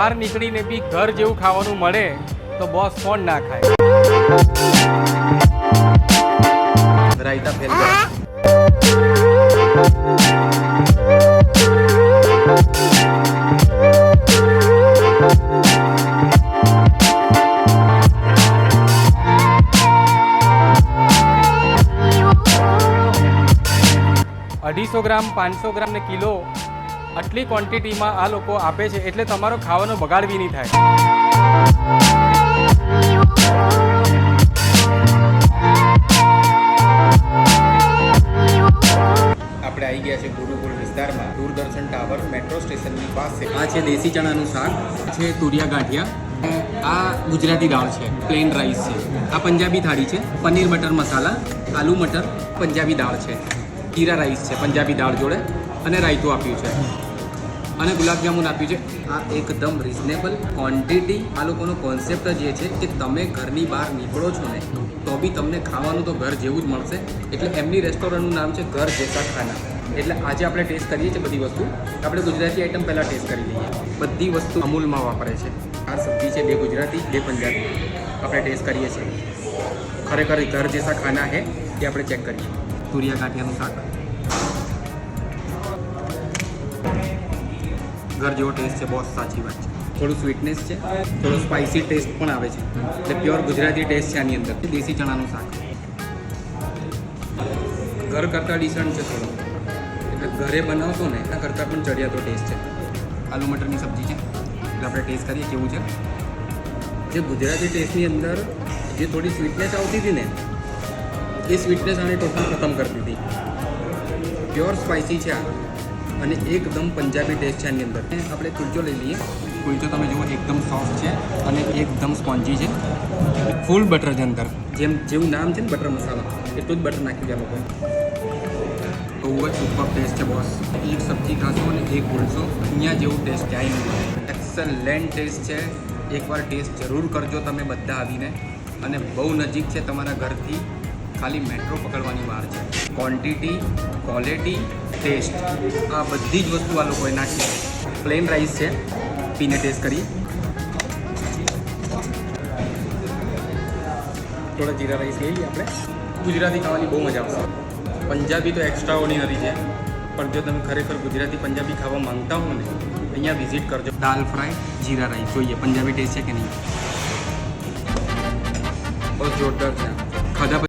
બહાર નીકળીને બી ઘર જેવું ખાવાનું મળે તો બોસ કોણ ના ખાય. રાયતા ફેલ કરો. ₹250 ગ્રામ 500 ગ્રામ ને કિલો આટલી ક્વોન્ટિટીમાં આ લોકો આપે છે એટલે તમારો ખાવાનો બગાડ બી નહીં થાય. આપણે આવી ગયા છે ગુરુકુળ વિસ્તારમાં, દૂરદર્શન ટાવર મેટ્રો સ્ટેશનની પાસે. આ છે દેશી ચણાનું શાક, છે તુરિયા ગાંઠિયા, આ ગુજરાતી દાળ છે, પ્લેન રાઈસ છે, આ પંજાબી થાળી છે, પનીર બટર મસાલા, આલુ મટર, પંજાબી દાળ છે, જીરા રાઈસ છે પંજાબી દાળ જોડે, અને રાયતું આપ્યું છે, અને ગુલાબજામુન આપ્યું છે. આ એકદમ રિઝનેબલ ક્વોન્ટિટી. આ લોકોનો કોન્સેપ્ટ જ એ છે કે તમે ઘરની બહાર નીકળો છો ને તો બી તમને ખાવાનું તો ઘર જેવું જ મળશે. એટલે એમની રેસ્ટોરન્ટનું નામ છે ઘર જેસા ખાના. એટલે આજે આપણે ટેસ્ટ કરીએ છીએ બધી વસ્તુ. આપણે ગુજરાતી આઈટમ પહેલાં ટેસ્ટ કરી લઈએ. બધી વસ્તુ અમૂલમાં વાપરે છે. આ સબ્જી છે, 2 ગુજરાતી 2 પંજાબી. આપણે ટેસ્ટ કરીએ છીએ. ખરેખર ઘર જેસા ખાના હે એ આપણે ચેક કરીએ. તુરિયા ગાંઠિયાનું શાક, ઘર જેવો ટેસ્ટ છે બોસ, સાચી વાત છે. થોડું સ્વીટનેસ છે, થોડો સ્પાઇસી ટેસ્ટ પણ આવે છે. એટલે પ્યોર ગુજરાતી ટેસ્ટ છે આની અંદર. દેશી ચણાનું શાક ઘર કરતાં ડિસન્ટ છે થોડો. એટલે ઘરે બનાવશો ને એના કરતાં પણ ચડિયાતો ટેસ્ટ છે. આલુ મટરની સબ્જી છે એટલે આપણે ટેસ્ટ કરીએ કેવું છે. જે ગુજરાતી ટેસ્ટની અંદર જે થોડી સ્વીટનેસ આવતી હતી ને એ સ્વીટનેસ આને ટોટલ ખતમ કરી દીધી. પ્યોર સ્પાઇસી છે આ, અને એકદમ પંજાબી ટેસ્ટ છે આની અંદર. આપણે કુલચો લઈ લઈએ. કુલચો તમે જુઓ એકદમ સોફ્ટ છે અને એકદમ સ્પોન્જી છે. ફૂલ બટર છે અંદર, જેવું નામ છે ને બટર મસાલા એટલું જ બટર નાખ્યું છે આ લોકોએ. બહુ જ સુપર ટેસ્ટ છે બોસ. એક સબ્જી ખાશો અને એક ભૂલશો, અહીંયા જેવું ટેસ્ટ ક્યાંય નહીં. એક્સલન્ટ ટેસ્ટ છે. એકવાર ટેસ્ટ જરૂર કરજો તમે બધા આવીને. અને બહુ નજીક છે તમારા ઘરથી, ખાલી મેટ્રો પકડવાની વાર છે. ક્વોન્ટિટી, ક્વોલિટી, ટેસ્ટ, આ બધી જ વસ્તુ આ લોકોએ નાખી. પ્લેન રાઈસ છે, પીને ટેસ્ટ કરીએ. થોડા જીરા રાઈસ લઈ લઈએ આપણે. ગુજરાતી ખાવાની બહુ મજા આવશે. પંજાબી તો એક્સ્ટ્રા ઓર્ડિનરી છે, પણ જો તમે ખરેખર ગુજરાતી પંજાબી ખાવા માંગતા હો ને અહીંયા વિઝિટ કરજો. દાલ ફ્રાય, જીરા રાઈસ, જોઈએ પંજાબી ટેસ્ટ છે કે નહીં. બહુ જોરદાર છે. ખાધા